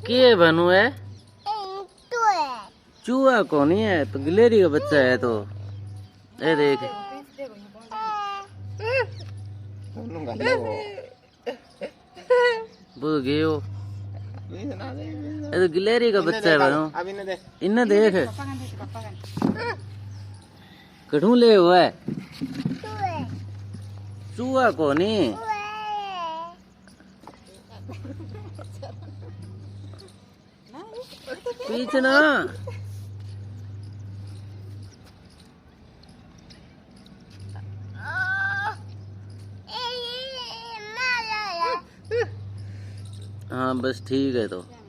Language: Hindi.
के बनू है? चूहा कौन है? तो गिलहरी का बच्चा है। तो ए देख वो गयो। ये तो गिलहरी का बच्चा है बनू। इन्हें देख कठू ले हुआ है। चूहा कौन है? पीछे ना हाँ बस ठीक है। तो